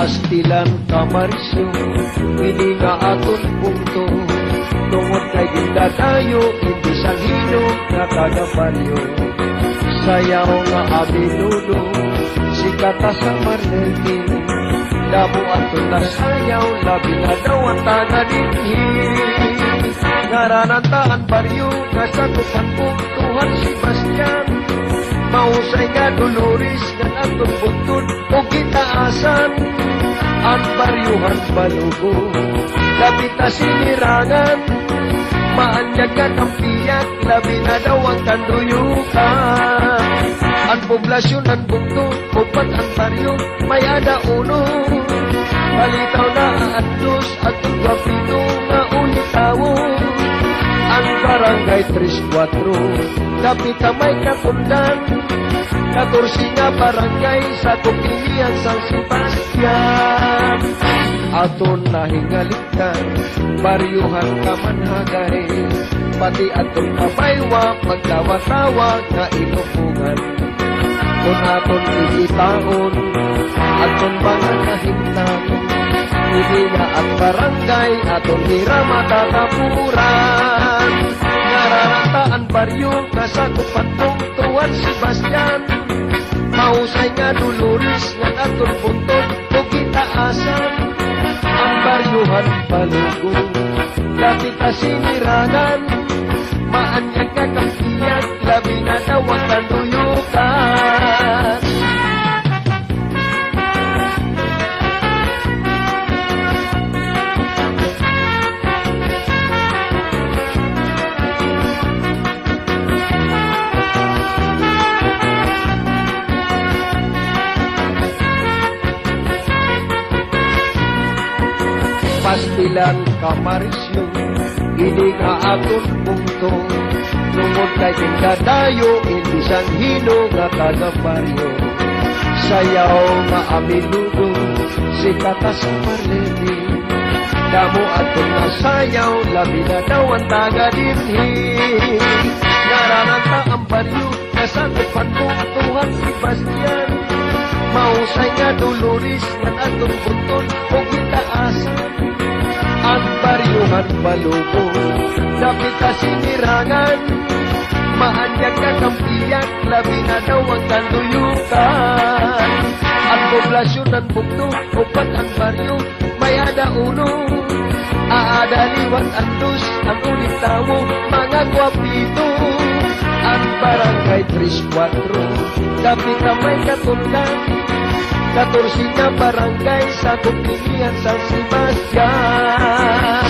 Pastilan Kamarisyo, ini nga aton punto. Tungod kay gindadayo, hindi sang hino nga taga-baryo. Sayaw nga abinuno, sikata sa Marlene. Damo aton na sayaw, labi na daw ang taga-dinhi. Ngaranantaan baryo, nga sakupan Tuhan Sebastian. Mausay nga Dolores, nga aton buntod o gitaasan. Ang baryuhan balugo, labit na sinirangan. Maanyag ka kampiyak, labi na daw ang kanduyukan. Ang poblasyon ng bugto, upat ang baryo, may adauno. Palitaw na aandus at tuwapito nga unitawo. Ang barangay 3-4, lapit na may kapundan. 14 nga barangay sa Kupilian San Sebastian. Aton nahingaliktan, baryuhan kamanhagay. Pati aton kabaywa, magtawa-tawa nga inupungan. Kung aton ikitaon, aton mga kahintang. Ilinga at barangay, aton hirama tatapuran. Nararantaan baryo, kasakupan tong Tuan Sebastian. Mausay nga Dolores, nga aton puntod o gitaasan. Ang baryuhan palugo, lapit na sinirangan. Maanyag nga kampiyak, labi na daw ang kanuyukan. Pastilan Kamarisyo, ini nga aton punto. Tungod kay gindadayo, hindi sang hino nga taga-baryo. Sayaw nga amilugo, sikata sa Marlene. Damo aton na sayaw, labi na daw ang taga-dinhi. Ngarananta ang baryo, nasakupan mong Tuhan Sebastian. Mausay nga Dolores, nga aton buntod o gitaasan. Ang baryuhan balugo, lapit na sinirangan. Maanyag ka kampiyak, labi na daw ang kanduyukan. Ang poblasyon ng bugto, upat ang baryo, may adauno. Aadaliwat andus, ang ulit tawo, mga gwapito. Ang barangay 3-4, lapit na may katulad. 14 na barangay sa Kupilian San Sebastian.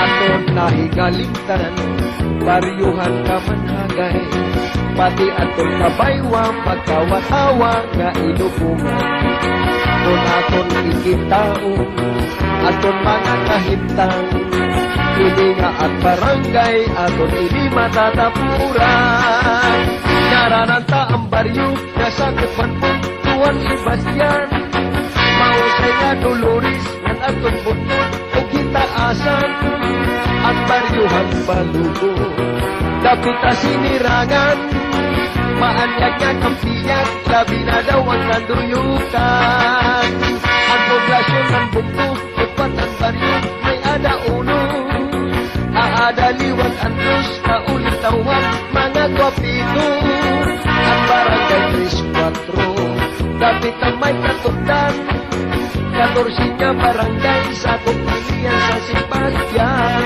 Aton nahigaligtan, baryuhan kamanhagay. Pati aton kabaywa, magtawa-tawa nga inupungan. Kung aton ikitao, aton mga kahintang. Ilinga at barangay, aton ini matatapuran. Narananta ang baryo, nasakupan po Tuan Sebastian. Mausay nga Dolores, nga aton buntod o gitaasan. Ang baryuhan balugo, lapit na sinirangan. Maanyag nga kampiyak, labi na daw ang kanduyukan. Ang poblasyon ng bugto, upat ang baryo, may adauno. Aadaliwan andus, kaulitawan, mga gwapito. Ang barangay 3-4, lapit ang may katundan. 14 nga barangay sa Kupilian San Sebastian.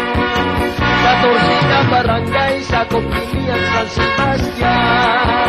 14 nga barangay sa Kupilian San Sebastian.